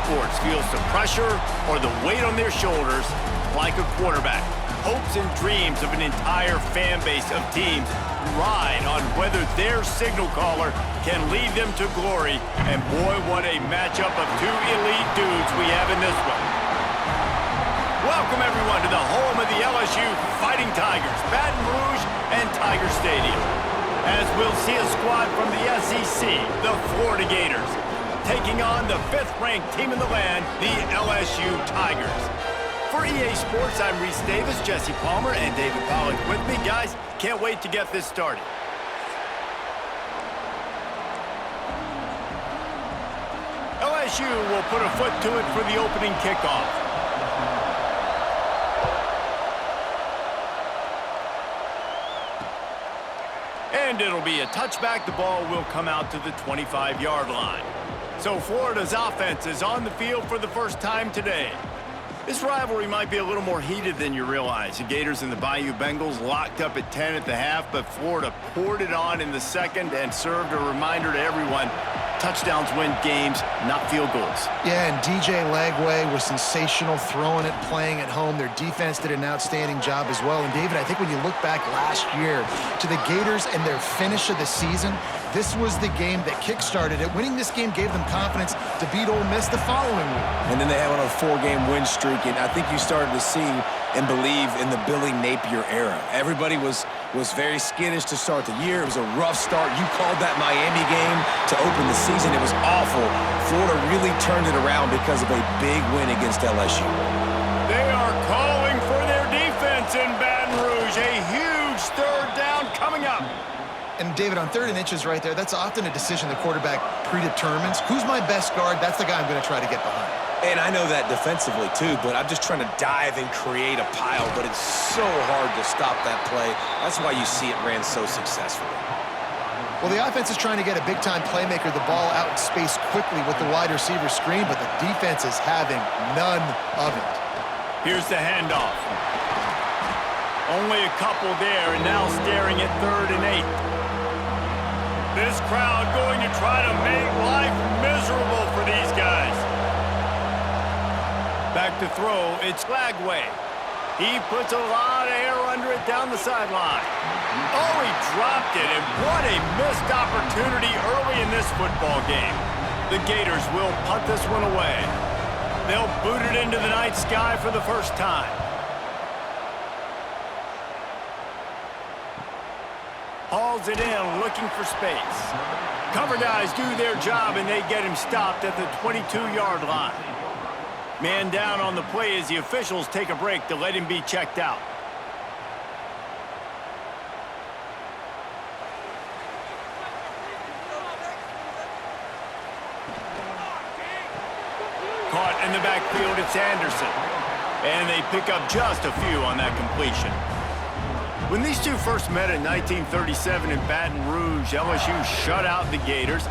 sports feels the pressure or the weight on their shoulders like a quarterback. Hopes and dreams of an entire fan base of teams ride on whether their signal caller can lead them to glory. And boy, what a matchup of two elite dudes we have in this one. Welcome, everyone, to the home of the LSU Fighting Tigers, Baton Rouge and Tiger Stadium. As we'll see a squad from the SEC, the Florida Gators, taking on the fifth-ranked team in the land, the LSU Tigers. For EA Sports, I'm Reese Davis, Jesse Palmer, and David Pollack with me. Guys, can't wait to get this started. LSU will put a foot to it for the opening kickoff. And it'll be a touchback. The ball will come out to the 25-yard line. So Florida's offense is on the field for the first time today. This rivalry might be a little more heated than you realize. The Gators and the Bayou Bengals locked up at 10 at the half, but Florida poured it on in the second and served a reminder to everyone, touchdowns win games, not field goals. Yeah, and DJ Lagway was sensational throwing it, playing at home. Their defense did an outstanding job as well. And David, I think when you look back last year to the Gators and their finish of the season, this was the game that kick-started it. Winning this game gave them confidence to beat Ole Miss the following week. And then they had on a 4-game win streak, and I think you started to see and believe in the Billy Napier era. Everybody was very skittish to start the year. It was a rough start. You called that Miami game to open the season. It was awful. Florida really turned it around because of a big win against LSU. They are calling for their defense in Baton Rouge. A huge third down coming up. And, David, on 3rd and inches right there, that's often a decision the quarterback predetermines. Who's my best guard? That's the guy I'm going to try to get behind. And I know that defensively, too, but I'm just trying to dive and create a pile, but it's so hard to stop that play. That's why you see it ran so successfully. Well, the offense is trying to get a big-time playmaker the ball out in space quickly with the wide receiver screen, but the defense is having none of it. Here's the handoff. Only a couple there, and now staring at 3rd and 8. This crowd going to try to make life miserable for these guys. Back to throw, it's Lagway. He puts a lot of air under it down the sideline. Oh, he dropped it, and what a missed opportunity early in this football game. The Gators will punt this one away. They'll boot it into the night sky for the first time. Hauls it in, looking for space. Cover guys do their job, and they get him stopped at the 22-yard line. Man down on the play as the officials take a break to let him be checked out. Caught in the backfield, it's Anderson. And they pick up just a few on that completion. When these two first met in 1937 in Baton Rouge, LSU shut out the Gators.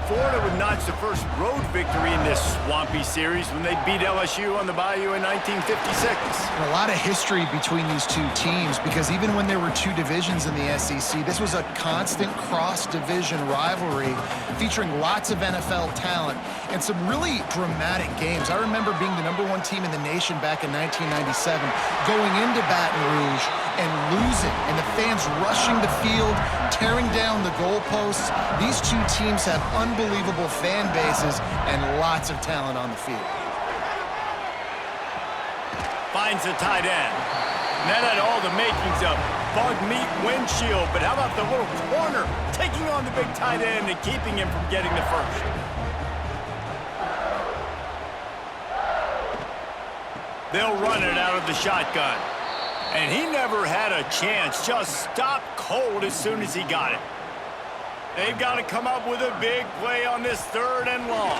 Florida would notch the first road victory in this swampy series when they beat LSU on the Bayou in 1956. And a lot of history between these two teams because even when there were two divisions in the SEC, this was a constant cross-division rivalry featuring lots of NFL talent and some really dramatic games. I remember being the #1 team in the nation back in 1997, going into Baton Rouge and losing, and the fans rushing the field, tearing down the goalposts. These two teams have unbelievable fan bases and lots of talent on the field. Finds the tight end. And that had all the makings of bug meat windshield, but how about the little corner taking on the big tight end and keeping him from getting the first? They'll run it out of the shotgun. And he never had a chance, just stopped cold as soon as he got it. They've got to come up with a big play on this 3rd and long.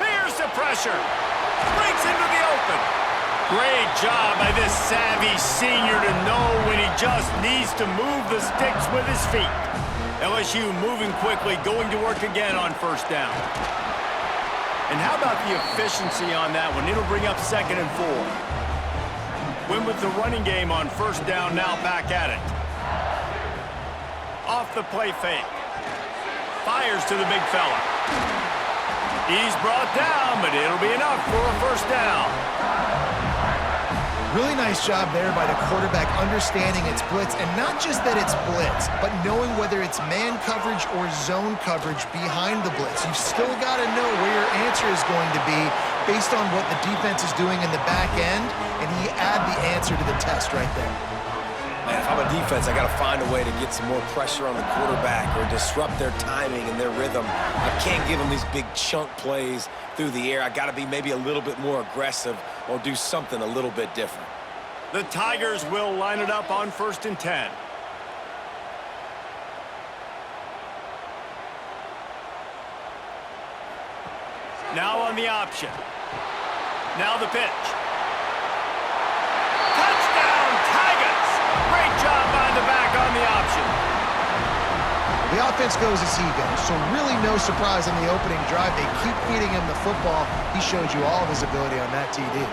Here's the pressure. Breaks into the open. Great job by this savvy senior to know when he just needs to move the sticks with his feet. LSU moving quickly, going to work again on 1st down. And how about the efficiency on that one? It'll bring up 2nd and 4. Win with the running game on 1st down, now back at it. Off the play fake. Fires to the big fella. He's brought down, but it'll be enough for a first down. Really nice job there by the quarterback understanding it's blitz, and not just that it's blitz, but knowing whether it's man coverage or zone coverage behind the blitz. You've still got to know where your answer is going to be based on what the defense is doing in the back end, and he add the answer to the test right there. Man, if I'm a defense, I got to find a way to get some more pressure on the quarterback or disrupt their timing and their rhythm. I can't give them these big chunk plays through the air. I got to be maybe a little bit more aggressive or do something a little bit different. The Tigers will line it up on 1st and 10. Now on the option. Now the pitch. Touchdown, Tigers! Great job by the back on the option. The offense goes as he goes, so really no surprise on the opening drive. They keep feeding him the football. He showed you all of his ability on that TD.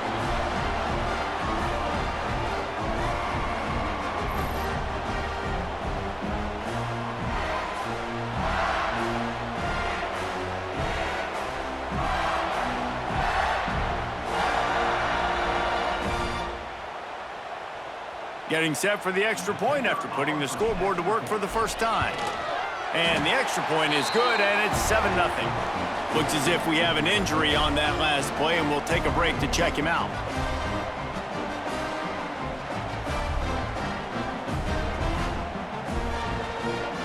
Getting set for the extra point after putting the scoreboard to work for the first time. And the extra point is good, and it's 7-0. Looks as if we have an injury on that last play, and we'll take a break to check him out.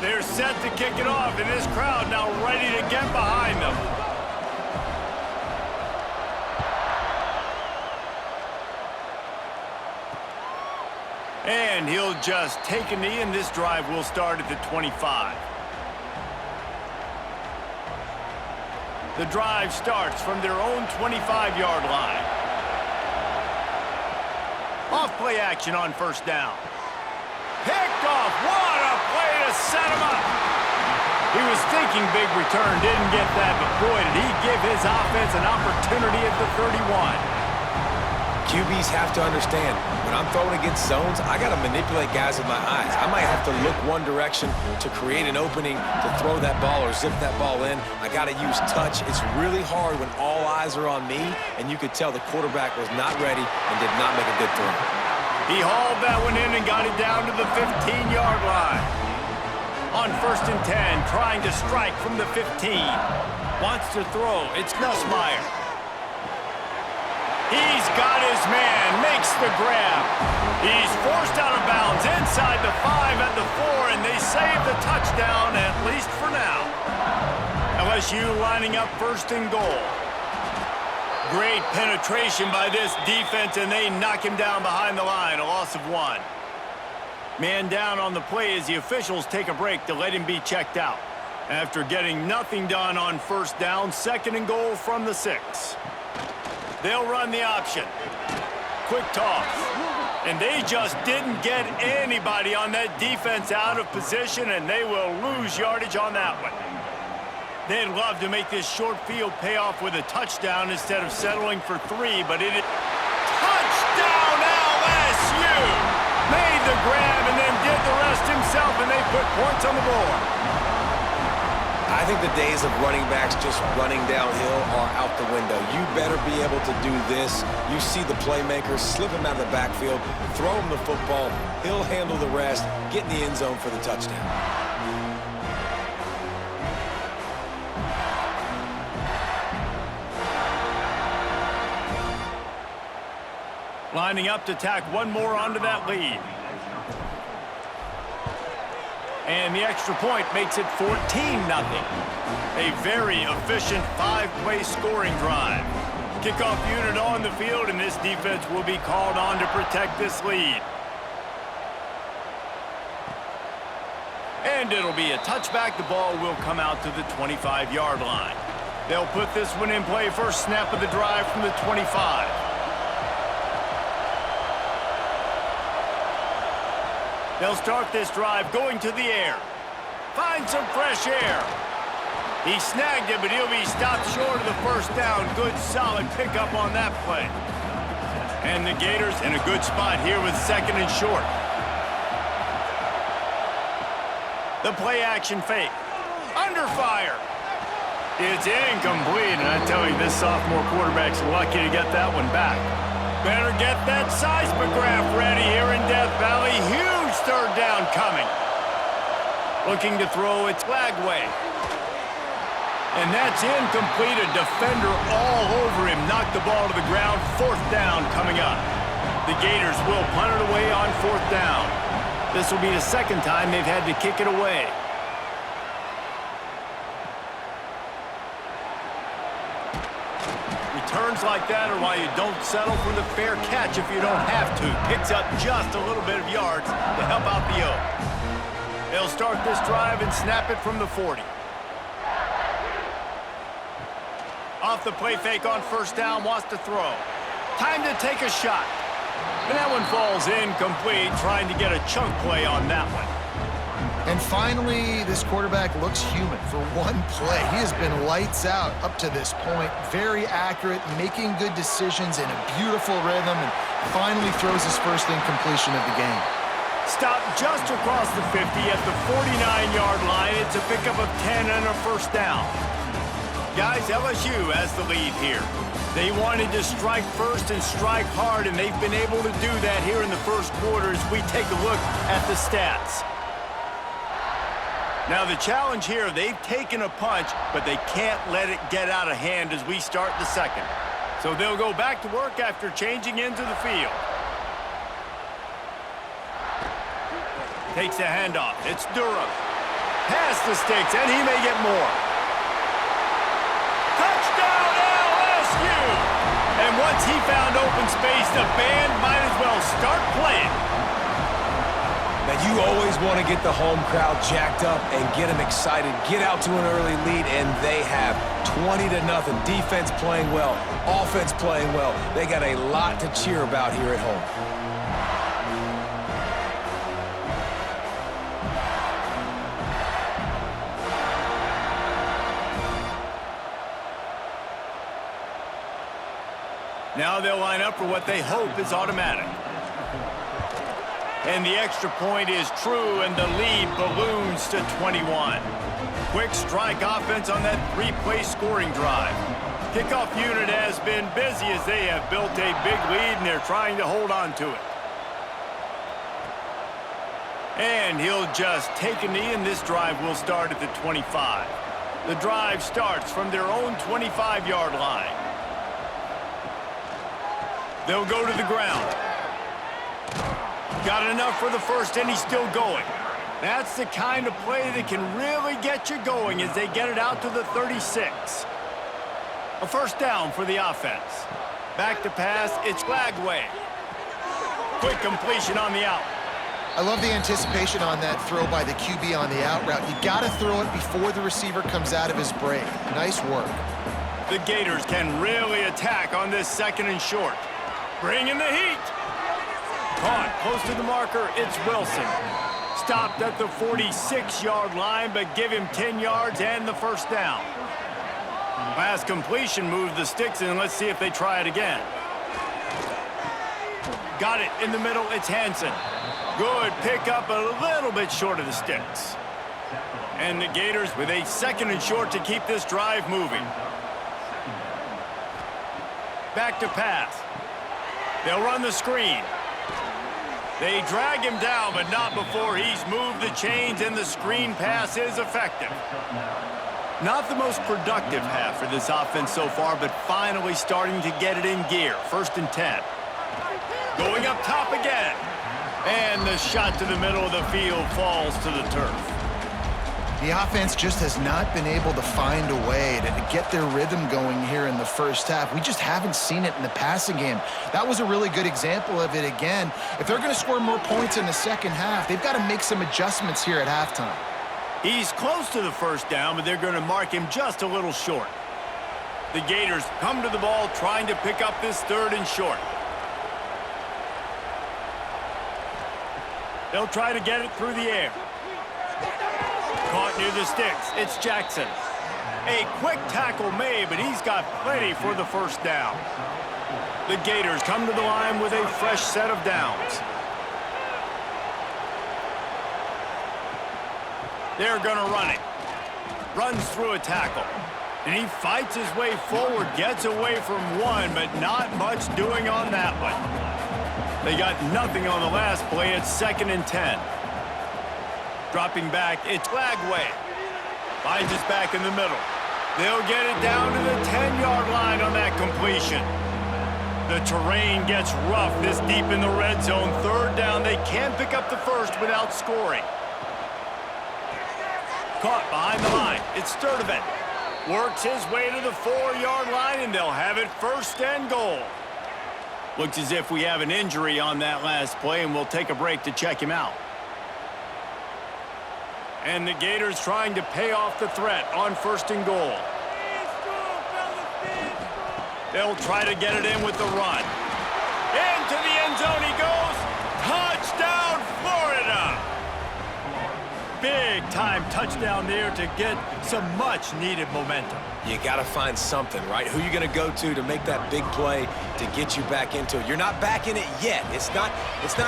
They're set to kick it off, and this crowd now ready to get behind them. And he'll just take a knee, and this drive will start at the 25. The drive starts from their own 25-yard line. Off play action on 1st down. Picked off. What a play to set him up. He was thinking big return, didn't get that, but boy, did he give his offense an opportunity at the 31. QBs have to understand, when I'm throwing against zones, I got to manipulate guys with my eyes. I might have to look one direction to create an opening to throw that ball or zip that ball in. I got to use touch. It's really hard when all eyes are on me, and you could tell the quarterback was not ready and did not make a good throw. He hauled that one in and got it down to the 15-yard line. On 1st and 10, trying to strike from the 15. Wants to throw. It's Nussmeier. He's got his man, makes the grab. He's forced out of bounds inside the 5 and the 4, and they save the touchdown, at least for now. LSU lining up 1st and goal. Great penetration by this defense, and they knock him down behind the line, a loss of 1. Man down on the play as the officials take a break to let him be checked out. After getting nothing done on 1st down, 2nd and goal from the 6. They'll run the option. Quick toss. And they just didn't get anybody on that defense out of position, and they will lose yardage on that one. They'd love to make this short field pay off with a touchdown instead of settling for 3, but it is... Touchdown, LSU! Made the grab and then did the rest himself, and they put points on the board. I think the days of running backs just running downhill are out the window. You better be able to do this. You see the playmaker, slip him out of the backfield, throw him the football, he'll handle the rest, get in the end zone for the touchdown. Lining up to tack one more onto that lead. And the extra point makes it 14-0. A very efficient 5-play scoring drive. Kickoff unit on the field, and this defense will be called on to protect this lead. And it'll be a touchback. The ball will come out to the 25-yard line. They'll put this one in play. First snap of the drive from the 25. They'll start this drive going to the air. Find some fresh air. He snagged it, but he'll be stopped short of the first down. Good, solid pickup on that play. And the Gators in a good spot here with 2nd and short. The play action fake. Under fire. It's incomplete, and I tell you, this sophomore quarterback's lucky to get that one back. Better get that seismograph ready here in Death Valley. Huge third down coming. Looking to throw it flag way. And that's incomplete. A defender all over him. Knocked the ball to the ground. Fourth down coming up. The Gators will punt it away on fourth down. This will be the second time they've had to kick it away. Returns like that are why you don't settle for the fair catch if you don't have to. Picks up just a little bit of yards to help out the Oak. They'll start this drive and snap it from the 40. Off the play fake on first down, wants to throw. Time to take a shot. And that one falls incomplete, trying to get a chunk play on that one. And finally, this quarterback looks human for one play. He has been lights out up to this point. Very accurate, making good decisions in a beautiful rhythm, and finally throws his first incompletion of the game. Stopped just across the 50 at the 49-yard line. It's a pickup of 10 and a first down. Guys, LSU has the lead here. They wanted to strike first and strike hard, and they've been able to do that here in the first quarter as we take a look at the stats. Now the challenge here, they've taken a punch, but they can't let it get out of hand as we start the second. So they'll go back to work after changing into the field. Takes a handoff. It's Durham. Past the sticks, and he may get more. Touchdown, LSU! And once he found open space, the band might as well start playing. Now, you always want to get the home crowd jacked up and get them excited, get out to an early lead, and they have 20-0. Defense playing well, offense playing well. They got a lot to cheer about here at home. Now they'll line up for what they hope is automatic. And the extra point is true, and the lead balloons to 21. Quick strike offense on that three-play scoring drive. Kickoff unit has been busy as they have built a big lead, and they're trying to hold on to it. And he'll just take a knee, and this drive will start at the 25. The drive starts from their own 25-yard line. They'll go to the ground. Got enough for the first, and he's still going. That's the kind of play that can really get you going as they get it out to the 36. A first down for the offense. Back to pass, it's Flagway. Quick completion on the out. I love the anticipation on that throw by the QB on the out route. You got to throw it before the receiver comes out of his break. Nice work. The Gators can really attack on this second and short. Bring in the heat. Caught close to the marker, it's Wilson. Stopped at the 46-yard line, but give him 10 yards and the first down. Last completion moved the sticks in. Let's see if they try it again. Got it in the middle, it's Hansen. Good pickup, a little bit short of the sticks. And the Gators with a second and short to keep this drive moving. Back to pass. They'll run the screen. They drag him down, but not before he's moved the chains, and the screen pass is effective. Not the most productive half for this offense so far, but finally starting to get it in gear. 1st and 10. Going up top again. And the shot to the middle of the field falls to the turf. The offense just has not been able to find a way to get their rhythm going here in the first half. We just haven't seen it in the passing game. That was a really good example of it again. If they're going to score more points in the second half, they've got to make some adjustments here at halftime. He's close to the first down, but they're going to mark him just a little short. The Gators come to the ball trying to pick up this 3rd and short. They'll try to get it through the air. Caught near the sticks. It's Jackson. A quick tackle made, but he's got plenty for the first down. The Gators come to the line with a fresh set of downs. They're going to run it. Runs through a tackle. And he fights his way forward, gets away from one, but not much doing on that one. They got nothing on the last play. It's 2nd and 10. Dropping back, it's Lagway. Finds us back in the middle. They'll get it down to the 10-yard line on that completion. The terrain gets rough this deep in the red zone. 3rd down, they can't pick up the first without scoring. Caught behind the line. It's Sturdivant. Works his way to the 4-yard line, and they'll have it 1st and goal. Looks as if we have an injury on that last play, and we'll take a break to check him out. And the Gators trying to pay off the threat on 1st and goal. They'll try to get it in with the run. Into the end zone he goes. Touchdown, Florida! Big-time touchdown there to get some much-needed momentum. You got to find something, right? Who you going to go to make that big play to get you back into it? You're not back in it yet. It's not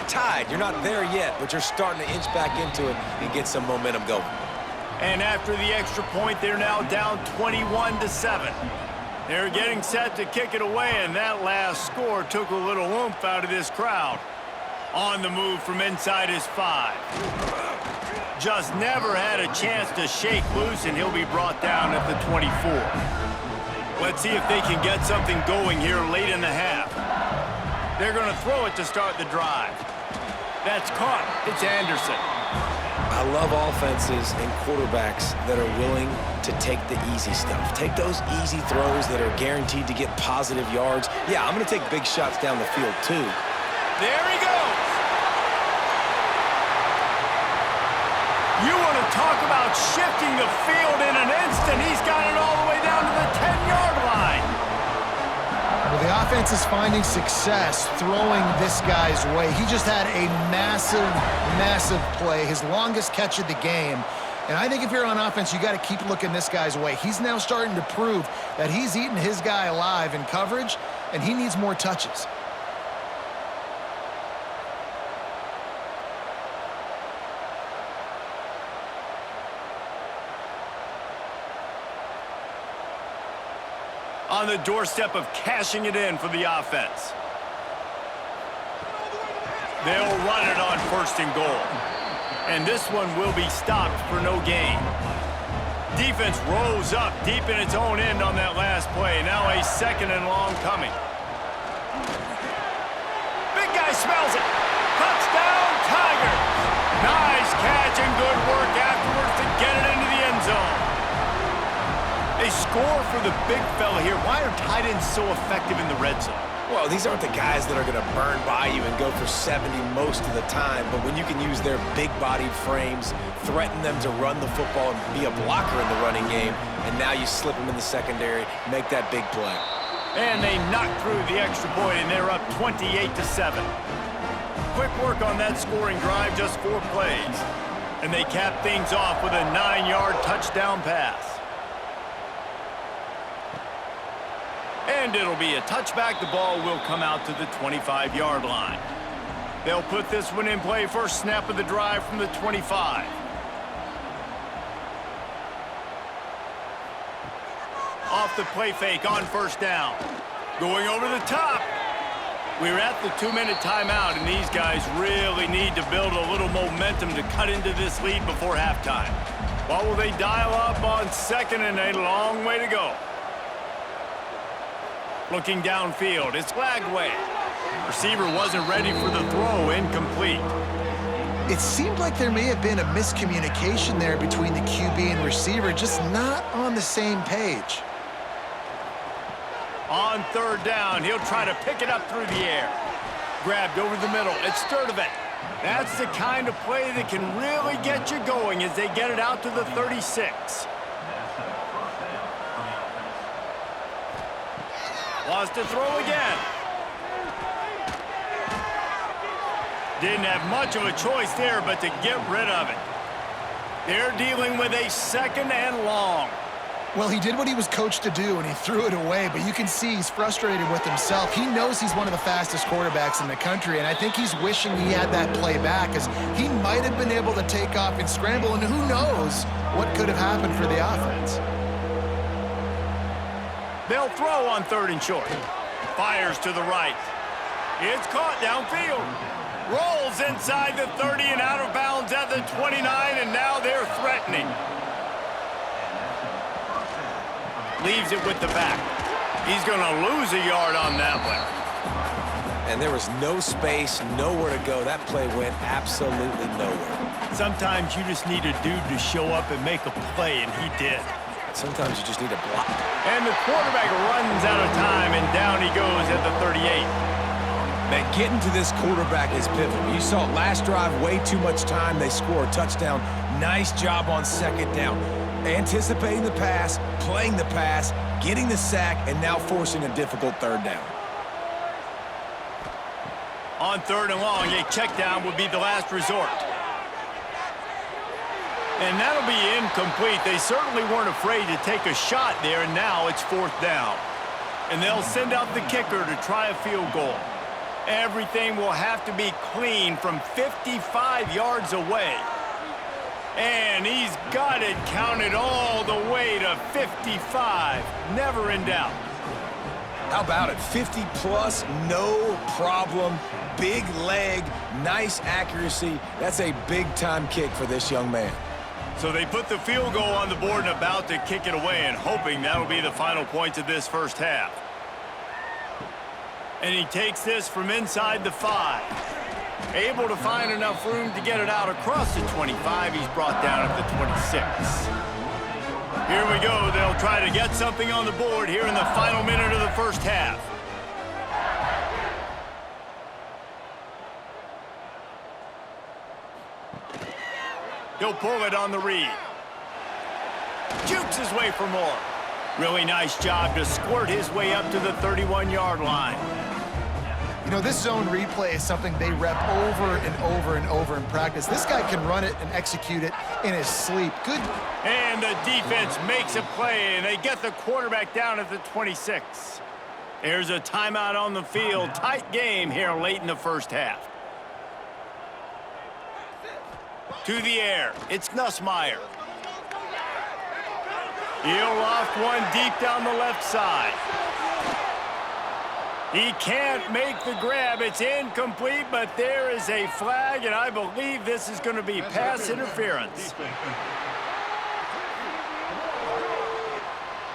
tied. You're not there yet, but you're starting to inch back into it and get some momentum going. And after the extra point, they're now down 21-7. They're getting set to kick it away, and that last score took a little oomph out of this crowd. On the move from inside his 5. Just never had a chance to shake loose, and he'll be brought down at the 24. Let's see if they can get something going here late in the half. They're going to throw it to start the drive. That's caught. It's Anderson. I love offenses and quarterbacks that are willing to take the easy stuff. Take those easy throws that are guaranteed to get positive yards. Yeah, I'm going to take big shots down the field, too. There he goes. You want to talk about shifting the field in an instant. He's got it all the way down to the 10-yard line. Well, the offense is finding success throwing this guy's way. He just had a massive, massive play, his longest catch of the game. And I think if you're on offense, you got to keep looking this guy's way. He's now starting to prove that he's eating his guy alive in coverage, and he needs more touches. On the doorstep of cashing it in for the offense. They'll run it on 1st and goal. And this one will be stopped for no gain. Defense rose up deep in its own end on that last play. Now a 2nd and long coming. Big guy smells it. Touchdown, Tigers. Nice catch and good work afterwards to get it into the end zone. They score for the big fella here. Why are tight ends so effective in the red zone? Well, these aren't the guys that are going to burn by you and go for 70 most of the time, but when you can use their big-bodied frames, threaten them to run the football and be a blocker in the running game, and now you slip them in the secondary, make that big play. And they knock through the extra point, and they're up 28-7. Quick work on that scoring drive, just 4 plays. And they cap things off with a 9-yard touchdown pass. And it'll be a touchback. The ball will come out to the 25-yard line. They'll put this one in play. First snap of the drive from the 25. Off the play fake on 1st down. Going over the top. We're at the 2-minute timeout, and these guys really need to build a little momentum to cut into this lead before halftime. What will they dial up on 2nd and a long way to go? Looking downfield, it's Lagway. Receiver wasn't ready for the throw, incomplete. It seemed like there may have been a miscommunication there between the QB and receiver, just not on the same page. On 3rd down, he'll try to pick it up through the air. Grabbed over the middle, it's Sturdivant. That's the kind of play that can really get you going as they get it out to the 36. Wants to throw again. Didn't have much of a choice there, but to get rid of it. They're dealing with a 2nd and long. Well, he did what he was coached to do, and he threw it away, but you can see he's frustrated with himself. He knows he's one of the fastest quarterbacks in the country, and I think he's wishing he had that play back, as he might have been able to take off and scramble, and who knows what could have happened for the offense. They'll throw on 3rd and short. Fires to the right. It's caught downfield. Rolls inside the 30 and out of bounds at the 29, and now they're threatening. Leaves it with the back. He's going to lose a yard on that one. And there was no space, nowhere to go. That play went absolutely nowhere. Sometimes you just need a dude to show up and make a play, and he did. Sometimes you just need a block. And the quarterback runs out of time, and down he goes at the 38. Man, getting to this quarterback is pivotal. You saw it last drive, way too much time. They score a touchdown. Nice job on 2nd down. Anticipating the pass, playing the pass, getting the sack, and now forcing a difficult 3rd down. On 3rd and long, a check down would be the last resort. And that'll be incomplete. They certainly weren't afraid to take a shot there, and now it's 4th down. And they'll send out the kicker to try a field goal. Everything will have to be clean from 55 yards away. And he's got it counted all the way to 55. Never in doubt. How about it? 50-plus, no problem. Big leg, nice accuracy. That's a big-time kick for this young man. So they put the field goal on the board and about to kick it away, and hoping that'll be the final points of this first half. And he takes this from inside the 5. Able to find enough room to get it out across the 25. He's brought down at the 26. Here we go. They'll try to get something on the board here in the final minute of the first half. He'll pull it on the read. Jukes his way for more. Really nice job to squirt his way up to the 31-yard line. You know, this zone replay is something they rep over and over and over in practice. This guy can run it and execute it in his sleep. Good. And the defense makes a play, and they get the quarterback down at the 26. There's a timeout on the field. Tight game here late in the first half. To the air. It's Nussmeier. He'll loft one deep down the left side. He can't make the grab. It's incomplete, but there is a flag, and I believe this is going to be pass interference.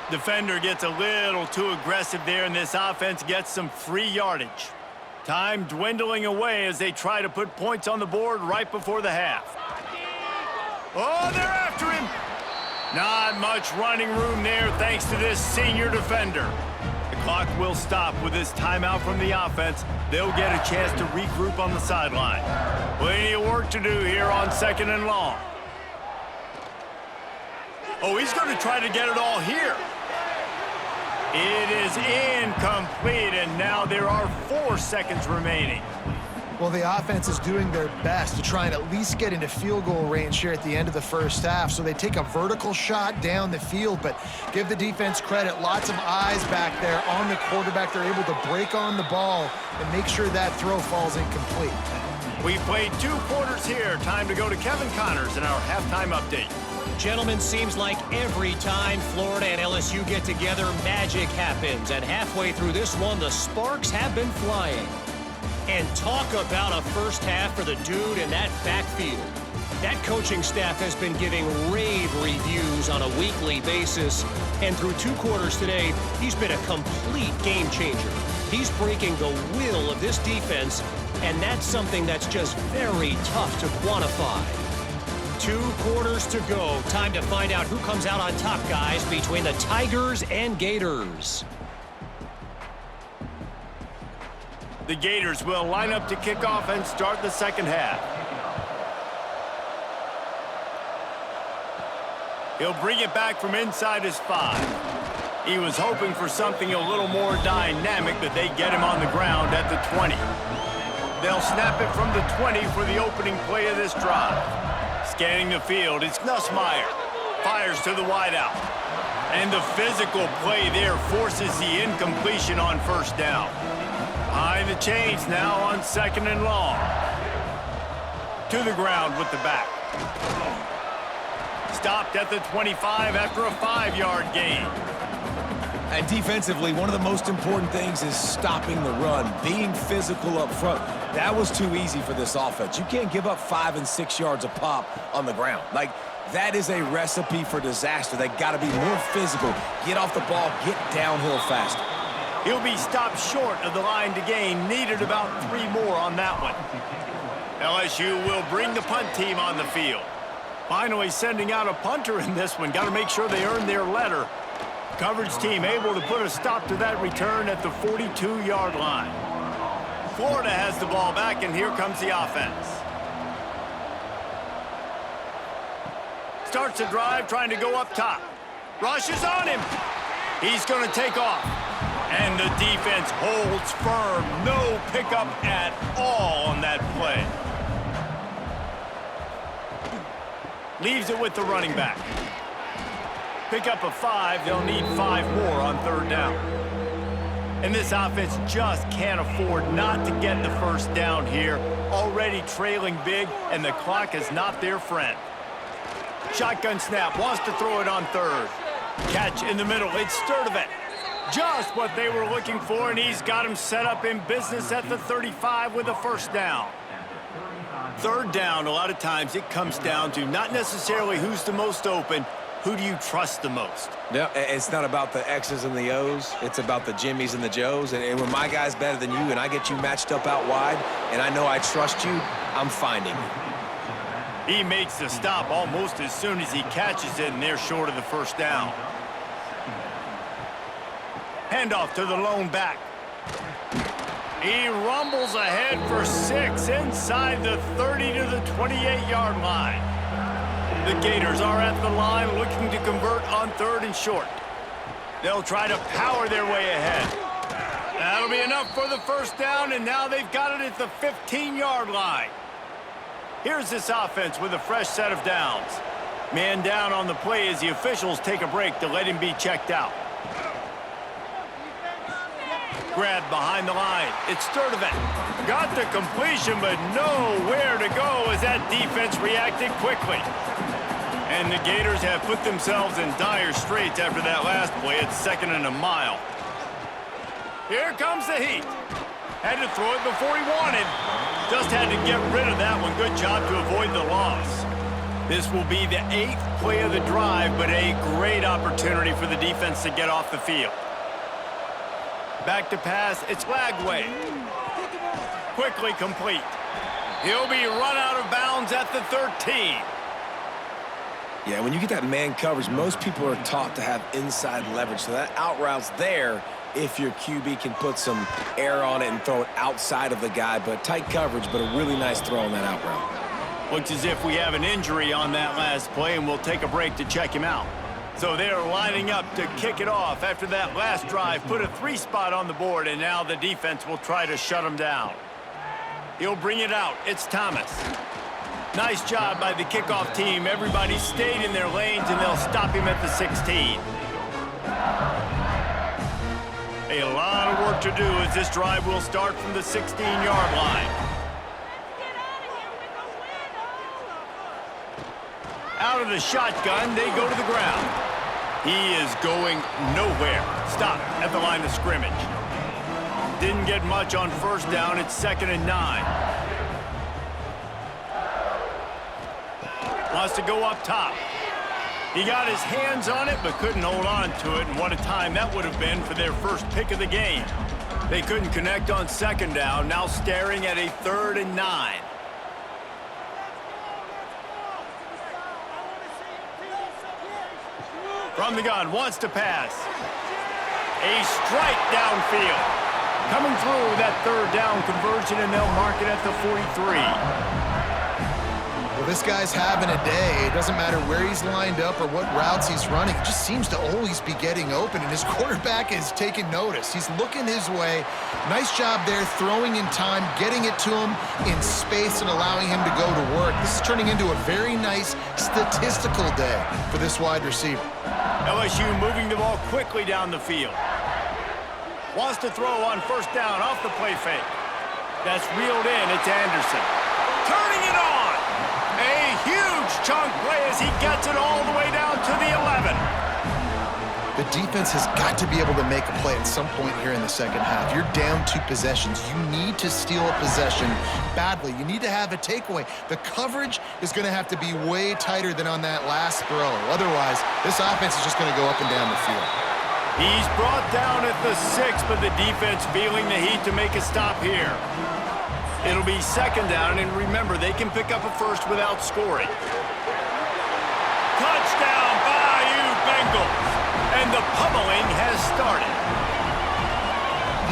Defender gets a little too aggressive there, and this offense gets some free yardage. Time dwindling away as they try to put points on the board right before the half. Oh, they're after him. Not much running room there thanks to this senior defender. The clock will stop with this timeout from the offense. They'll get a chance to regroup on the sideline. Plenty of work to do here on 2nd and long. Oh, he's going to try to get it all here. It is incomplete, and now there are 4 seconds remaining. Well, the offense is doing their best to try and at least get into field goal range here at the end of the first half. So they take a vertical shot down the field, but give the defense credit. Lots of eyes back there on the quarterback. They're able to break on the ball and make sure that throw falls incomplete. We've played 2 quarters here. Time to go to Kevin Connors in our halftime update. Gentlemen, seems like every time Florida and LSU get together, magic happens. And halfway through this one, the sparks have been flying. And talk about a first half for the dude in that backfield. That coaching staff has been giving rave reviews on a weekly basis. And through 2 quarters today, he's been a complete game changer. He's breaking the will of this defense, and that's something that's just very tough to quantify. 2 quarters to go. Time to find out who comes out on top, guys, between the Tigers and Gators. The Gators will line up to kick off and start the second half. He'll bring it back from inside his 5. He was hoping for something a little more dynamic, but they get him on the ground at the 20. They'll snap it from the 20 for the opening play of this drive. Scanning the field, it's Nussmeier. Fires to the wideout. And the physical play there forces the incompletion on first down. Behind the chains now on 2nd and long. To the ground with the back. Stopped at the 25 after a 5-yard gain. And defensively, one of the most important things is stopping the run, being physical up front. That was too easy for this offense. You can't give up 5 and 6 yards a pop on the ground. Like, that is a recipe for disaster. They got to be more physical, get off the ball, get downhill faster. He'll be stopped short of the line to gain. Needed about 3 more on that one. LSU will bring the punt team on the field. Finally sending out a punter in this one. Got to make sure they earn their letter. Coverage team able to put a stop to that return at the 42-yard line. Florida has the ball back, and here comes the offense. Starts the drive, trying to go up top. Rushes on him. He's going to take off. And the defense holds firm. No pickup at all on that play. Leaves it with the running back. Pick up a 5. They'll need 5 more on 3rd down. And this offense just can't afford not to get the first down here. Already trailing big, and the clock is not their friend. Shotgun snap, wants to throw it on 3rd. Catch in the middle, it's Sturdivant. Just what they were looking for, and he's got him set up in business at the 35 with a first down. 3rd down, a lot of times it comes down to not necessarily who's the most open, who do you trust the most? Yeah, it's not about the X's and the O's. It's about the Jimmys and the Joes. And when my guy's better than you and I get you matched up out wide and I know I trust you, I'm finding you. He makes the stop almost as soon as he catches it, and they're short of the first down. Handoff to the lone back. He rumbles ahead for 6 inside the 30 to the 28-yard line. The Gators are at the line looking to convert on 3rd and short. They'll try to power their way ahead. That'll be enough for the first down, and now they've got it at the 15-yard line. Here's this offense with a fresh set of downs. Man down on the play as the officials take a break to let him be checked out. Grab behind the line. It's Sturdivant. Got the completion, but nowhere to go as that defense reacted quickly. And the Gators have put themselves in dire straits after that last play. It's 2nd and a mile. Here comes the heat. Had to throw it before he wanted. Just had to get rid of that one. Good job to avoid the loss. This will be the 8th play of the drive, but a great opportunity for the defense to get off the field. Back to pass, it's Lagway. Quickly complete. He'll be run out of bounds at the 13. Yeah, when you get that man coverage, most people are taught to have inside leverage. So that out route's there if your QB can put some air on it and throw it outside of the guy. But tight coverage, but a really nice throw on that out route. Looks as if we have an injury on that last play, and we'll take a break to check him out. So they're lining up to kick it off after that last drive. Put a 3 spot on the board, and now the defense will try to shut him down. He'll bring it out. It's Thomas. Nice job by the kickoff team. Everybody stayed in their lanes, and they'll stop him at the 16. A lot of work to do as this drive will start from the 16-yard line. Out of the shotgun, they go to the ground. He is going nowhere. Stop at the line of scrimmage. Didn't get much on first down. It's 2nd and 9. Wants to go up top. He got his hands on it, but couldn't hold on to it, and what a time that would have been for their first pick of the game. They couldn't connect on 2nd down, now staring at a 3rd and 9. From the gun, wants to pass. A strike downfield. Coming through that 3rd down conversion, and they'll mark it at the 43. Well, this guy's having a day. It doesn't matter where he's lined up or what routes he's running. He just seems to always be getting open, and his quarterback is taking notice. He's looking his way. Nice job there, throwing in time, getting it to him in space and allowing him to go to work. This is turning into a very nice statistical day for this wide receiver. LSU moving the ball quickly down the field. Wants to throw on first down off the play fake. That's reeled in. It's Anderson. Turning it on. A huge chunk play as he gets it all the way down to the 11. The defense has got to be able to make a play at some point here in the second half. You're down 2 possessions. You need to steal a possession badly. You need to have a takeaway. The coverage is going to have to be way tighter than on that last throw. Otherwise, this offense is just going to go up and down the field. He's brought down at the 6, but the defense feeling the heat to make a stop here. It'll be second down, and remember, they can pick up a first without scoring. Touchdown, Bayou Bengals! And the pummeling has started.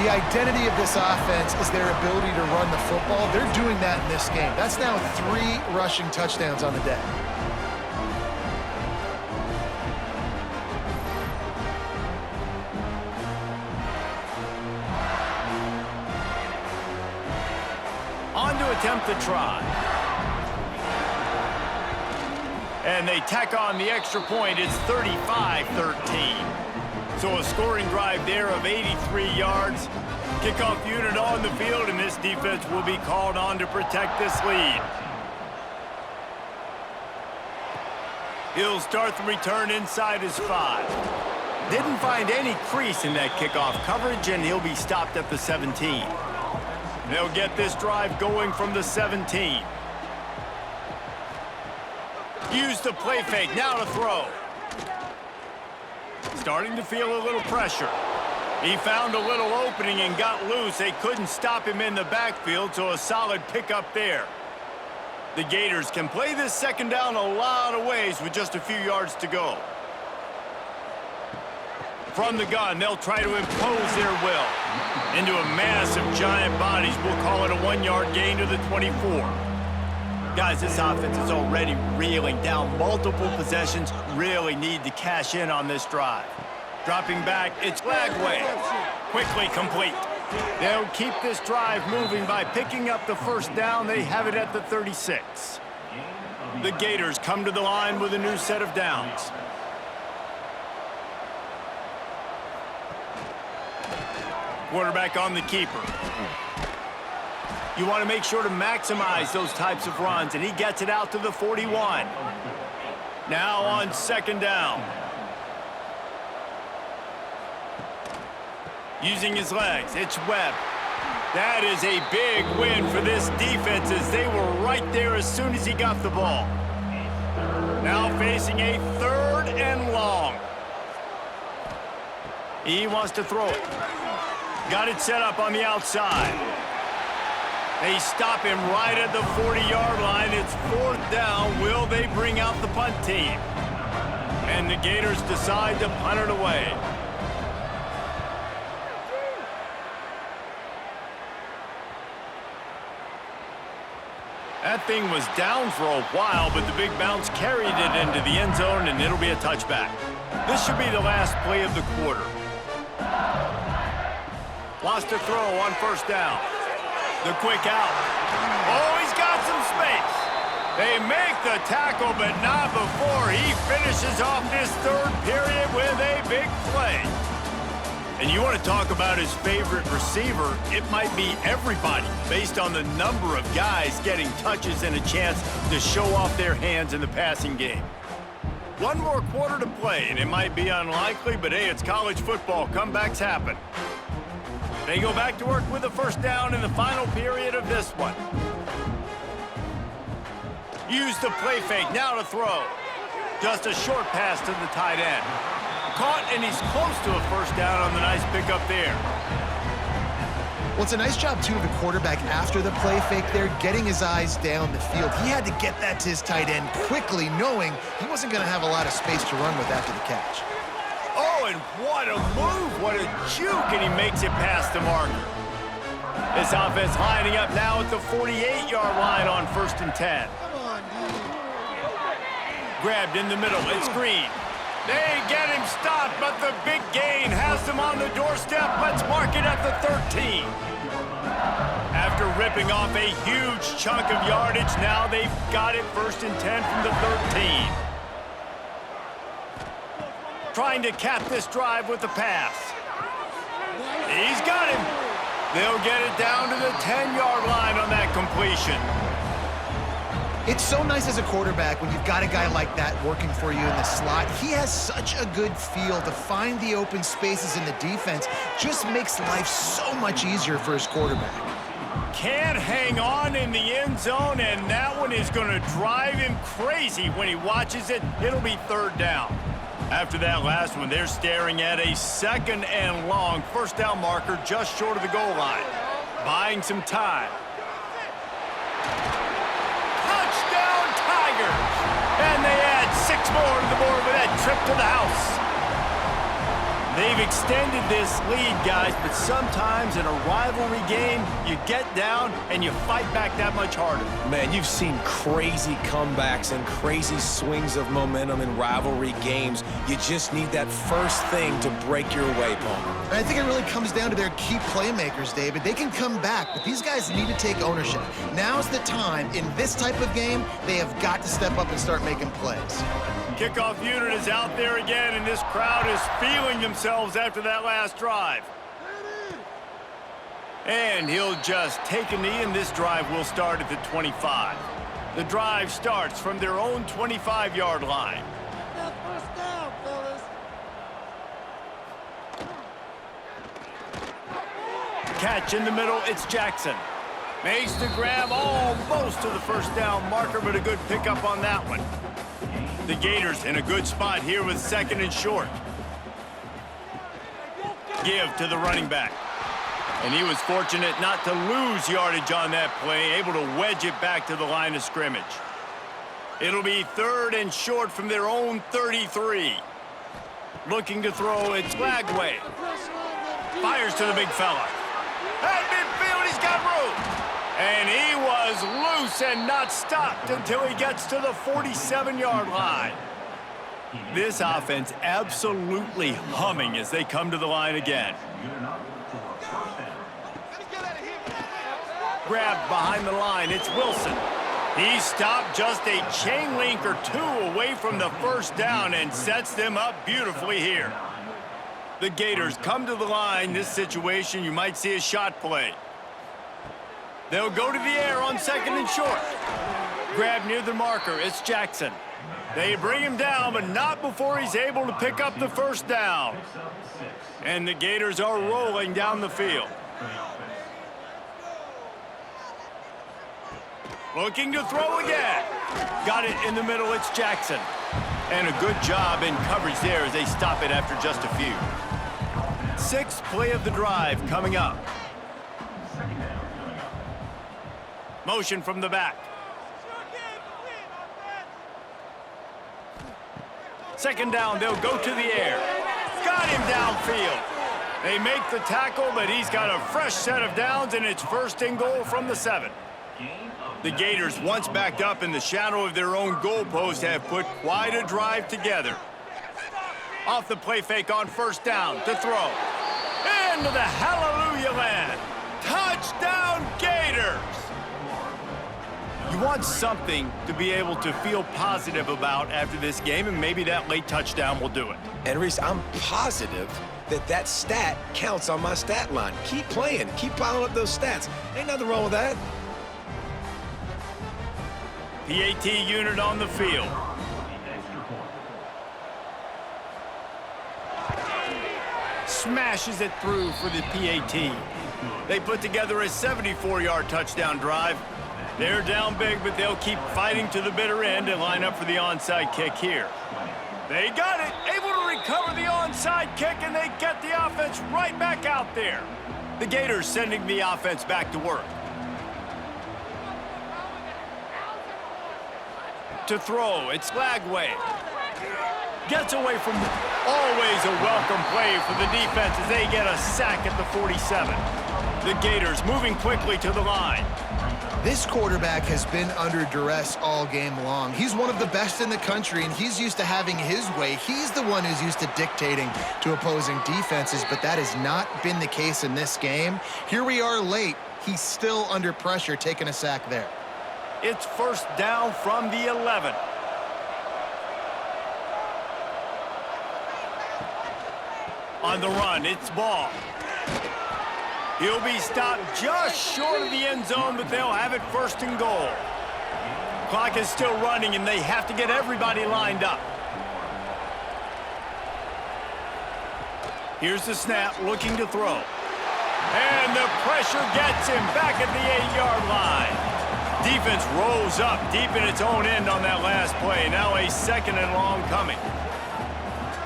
The identity of this offense is their ability to run the football. They're doing that in this game. That's now 3 rushing touchdowns on the day. On to attempt the try. And they tack on the extra point. It's 35-13. So a scoring drive there of 83 yards. Kickoff unit on the field, and this defense will be called on to protect this lead. He'll start the return inside his 5. Didn't find any crease in that kickoff coverage, and he'll be stopped at the 17. They'll get this drive going from the 17. Use the play fake, now to throw. Starting to feel a little pressure. He found a little opening and got loose. They couldn't stop him in the backfield, so a solid pickup there. The Gators can play this second down a lot of ways with just a few yards to go. From the gun, they'll try to impose their will. Into a mass of giant bodies, we'll call it a 1-yard gain to the 24. Guys, this offense is already reeling down multiple possessions. Really need to cash in on this drive. Dropping back, it's Lagway. Quickly complete. They'll keep this drive moving by picking up the first down. They have it at the 36. The Gators come to the line with a new set of downs. Quarterback on the keeper. You want to make sure to maximize those types of runs, and he gets it out to the 41. Now on second down. Using his legs, it's Webb. That is a big win for this defense as they were right there as soon as he got the ball. Now facing a 3rd and long. He wants to throw it. Got it set up on the outside. They stop him right at the 40-yard line. It's 4th down. Will they bring out the punt team? And the Gators decide to punt it away. That thing was down for a while, but the big bounce carried it into the end zone, and it'll be a touchback. This should be the last play of the quarter. Lost a throw on first down. The quick out. Oh, he's got some space. They make the tackle, but not before he finishes off this 3rd period with a big play. And you want to talk about his favorite receiver, it might be everybody based on the number of guys getting touches and a chance to show off their hands in the passing game. One more quarter to play, and it might be unlikely, but hey, it's college football. Comebacks happen. They go back to work with the first down in the final period of this one. Use the play fake, now to throw. Just a short pass to the tight end. Caught, and he's close to a first down on the nice pickup there. Well, it's a nice job, too, of the quarterback after the play fake there, getting his eyes down the field. He had to get that to his tight end quickly, knowing he wasn't going to have a lot of space to run with after the catch. Oh, and what a move, what a juke, and he makes it past the marker. This offense lining up now at the 48-yard line on 1st and 10. Grabbed in the middle, it's Green. They get him stopped, but the big gain has them on the doorstep. Let's mark it at the 13. After ripping off a huge chunk of yardage, now they've got it 1st and 10 from the 13. Trying to cap this drive with the pass. He's got him. They'll get it down to the 10-yard line on that completion. It's so nice as a quarterback when you've got a guy like that working for you in the slot. He has such a good feel to find the open spaces in the defense. Just makes life so much easier for his quarterback. Can't hang on in the end zone, and that one is going to drive him crazy when he watches it. It'll be third down. After that last one, they're staring at a 2nd and long first down marker just short of the goal line. Buying some time. Touchdown, Tigers! And they add 6 more to the board with that trip to the house. They've extended this lead, guys, but sometimes in a rivalry game, you get down and you fight back that much harder. Man, you've seen crazy comebacks and crazy swings of momentum in rivalry games. You just need that first thing to break your way, Palmer. And I think it really comes down to their key playmakers, David. They can come back, but these guys need to take ownership. Now's the time. In this type of game, they have got to step up and start making plays. Kickoff unit is out there again, and this crowd is feeling themselves after that last drive. And he'll just take a knee, and this drive will start at the 25. The drive starts from their own 25-yard line. First down, fellas. Catch in the middle, it's Jackson. Makes the grab almost to the first down marker, but a good pickup on that one. The Gators in a good spot here with 2nd and short. Give to the running back. And he was fortunate not to lose yardage on that play, able to wedge it back to the line of scrimmage. It'll be 3rd and short from their own 33. Looking to throw, it's Lagway. Fires to the big fella. At midfield, he's got room. And he was loose and not stopped until he gets to the 47-yard line. This offense absolutely humming as they come to the line again. Grabbed behind the line, it's Wilson. He stopped just a chain link or 2 away from the first down and sets them up beautifully here. The Gators come to the line. This situation, you might see a shot play. They'll go to the air on 2nd and short. Grab near the marker, it's Jackson. They bring him down, but not before he's able to pick up the first down. And the Gators are rolling down the field. Looking to throw again. Got it in the middle, it's Jackson. And a good job in coverage there as they stop it after just a few. 6th play of the drive coming up. Motion from the back. 2nd down, they'll go to the air. Got him downfield. They make the tackle, but he's got a fresh set of downs, and it's 1st and goal from the 7. The Gators, once backed up in the shadow of their own goalpost, have put quite a drive together. Off the play fake on 1st down to throw. Into the hallelujah land. Touchdown, Gators! You want something to be able to feel positive about after this game, and maybe that late touchdown will do it. And Reese, I'm positive that stat counts on my stat line. Keep playing. Keep piling up those stats. Ain't nothing wrong with that. PAT unit on the field. Smashes it through for the PAT. They put together a 74-yard touchdown drive. They're down big, but they'll keep fighting to the bitter end and line up for the onside kick here. They got it, able to recover the onside kick, and they get the offense right back out there. The Gators sending the offense back to work. To throw, it's Lagway. Gets away from always a welcome play for the defense as they get a sack at the 47. The Gators moving quickly to the line. This quarterback has been under duress all game long. He's one of the best in the country, and he's used to having his way. He's the one who's used to dictating to opposing defenses, but that has not been the case in this game. Here we are late. He's still under pressure, taking a sack there. It's 1st down from the 11. On the run, it's Ball. He'll be stopped just short of the end zone, but they'll have it 1st and goal. Clock is still running, and they have to get everybody lined up. Here's the snap, looking to throw. And the pressure gets him back at the 8-yard line. Defense rolls up deep in its own end on that last play. Now a 2nd and long coming.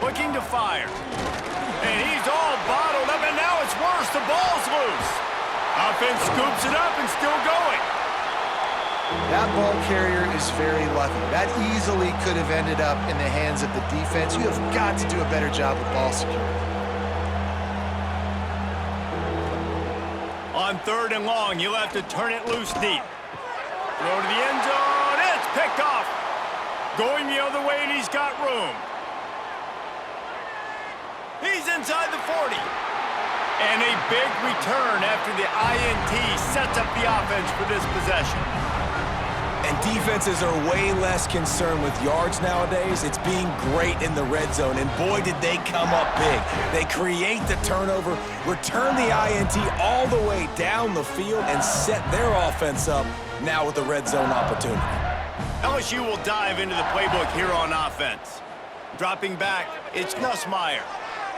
Looking to fire. And he's all bottled up, and now it's worse. The ball's loose. Offense scoops it up and still going. That ball carrier is very lucky. That easily could have ended up in the hands of the defense. You have got to do a better job with ball security. On 3rd and long, you'll have to turn it loose deep. Throw to the end zone. It's picked off. Going the other way, and he's got room. He's inside the 40. And a big return after the INT sets up the offense for this possession. And defenses are way less concerned with yards nowadays. It's being great in the red zone, and boy, did they come up big. They create the turnover, return the INT all the way down the field, and set their offense up now with the red zone opportunity. LSU will dive into the playbook here on offense. Dropping back, it's Nussmeier.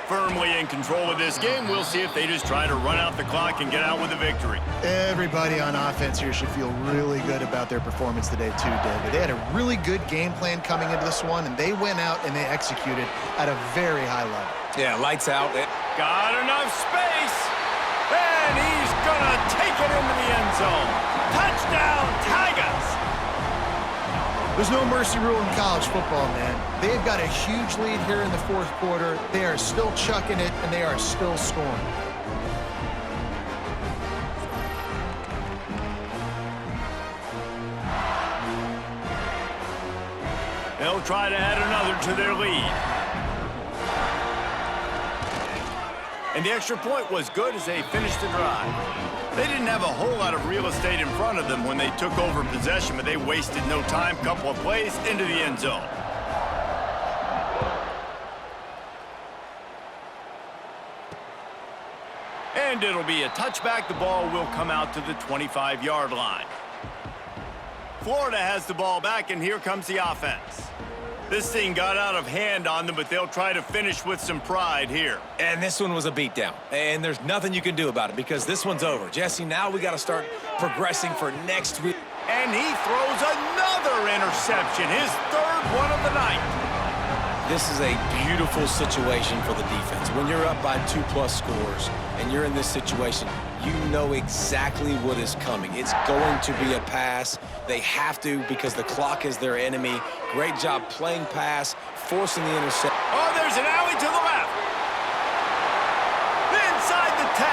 Firmly in control of this game. We'll see if they just try to run out the clock and get out with a victory. Everybody on offense here should feel really good about their performance today too, David. They had a really good game plan coming into this one, and they went out and they executed at a very high level. Yeah, lights out. Got enough space, and he's gonna take it into the end zone. Touchdown, Tigers! There's no mercy rule in college football, man. They've got a huge lead here in the 4th quarter. They are still chucking it, and they are still scoring. They'll try to add another to their lead. And the extra point was good as they finished the drive. They didn't have a whole lot of real estate in front of them when they took over possession, but they wasted no time. Couple of plays into the end zone. And it'll be a touchback. The ball will come out to the 25-yard line. Florida has the ball back, and here comes the offense. This thing got out of hand on them, but they'll try to finish with some pride here. And this one was a beatdown. And there's nothing you can do about it because this one's over. Jesse, now we got to start progressing for next week. And he throws another interception, his 3rd one of the night. This is a beautiful situation for the defense. When you're up by 2+ scores and you're in this situation, you know exactly what is coming. It's going to be a pass. They have to because the clock is their enemy. Great job playing pass, forcing the interception. Oh, there's an alley to the left. Inside the 10.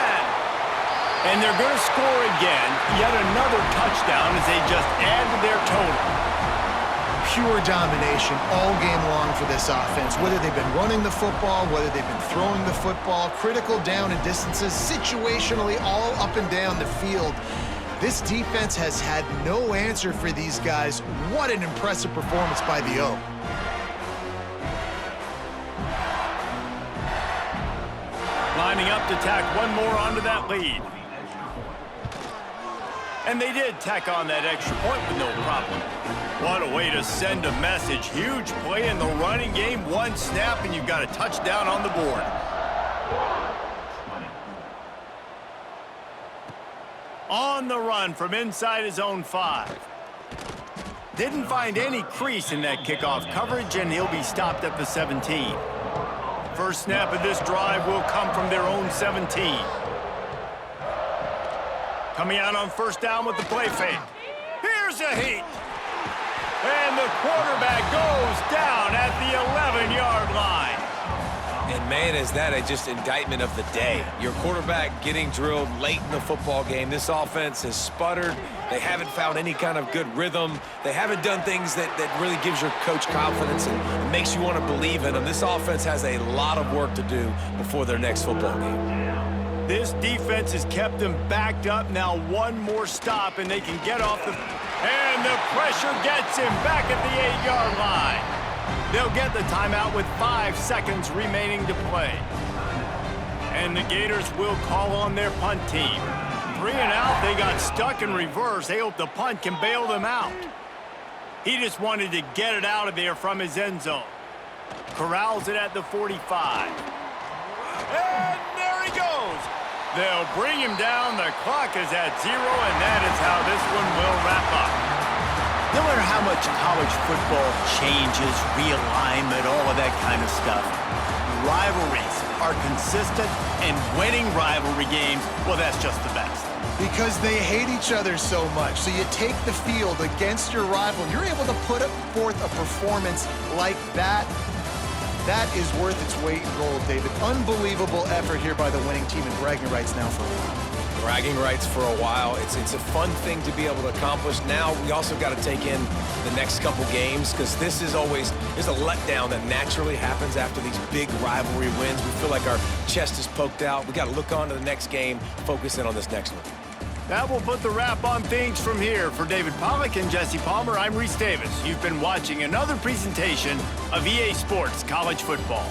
And they're going to score again. Yet another touchdown as they just add to their total. Pure domination all game long for this offense. Whether they've been running the football, whether they've been throwing the football, critical down and distances, situationally all up and down the field. This defense has had no answer for these guys. What an impressive performance by the O. Lining up to tack one more onto that lead. And they did tack on that extra point with no problem. What a way to send a message. Huge play in the running game. One snap, and you've got a touchdown on the board. On the run from inside his own 5. Didn't find any crease in that kickoff coverage, and he'll be stopped at the 17. First snap of this drive will come from their own 17. Coming out on 1st down with the play fake. Here's a heat. And the quarterback goes down at the 11-yard line. And man, is that a just indictment of the day. Your quarterback getting drilled late in the football game. This offense has sputtered. They haven't found any kind of good rhythm. They haven't done things that really gives your coach confidence and makes you want to believe in them. This offense has a lot of work to do before their next football game. This defense has kept them backed up. Now one more stop, and they can get off the... And the pressure gets him back at the 8-yard line. They'll get the timeout with 5 seconds remaining to play. And the Gators will call on their punt team. 3 and out, they got stuck in reverse. They hope the punt can bail them out. He just wanted to get it out of there from his end zone. Corrals it at the 45. And there he goes. They'll bring him down. The clock is at 0, and that is how this one will wrap up. No matter how much college football changes, realignment, all of that kind of stuff, rivalries are consistent, and winning rivalry games, well, that's just the best. Because they hate each other so much. So you take the field against your rival, you're able to put forth a performance like that. That is worth its weight in gold, David. Unbelievable effort here by the winning team, and bragging rights now for a while. Bragging rights for a while. It's a fun thing to be able to accomplish. Now we also got to take in the next couple games, because this is always, there's a letdown that naturally happens after these big rivalry wins. We feel like our chest is poked out. We got to look on to the next game, focus in on this next one. That will put the wrap on things from here. For David Pollack and Jesse Palmer, I'm Reese Davis. You've been watching another presentation of EA Sports College Football.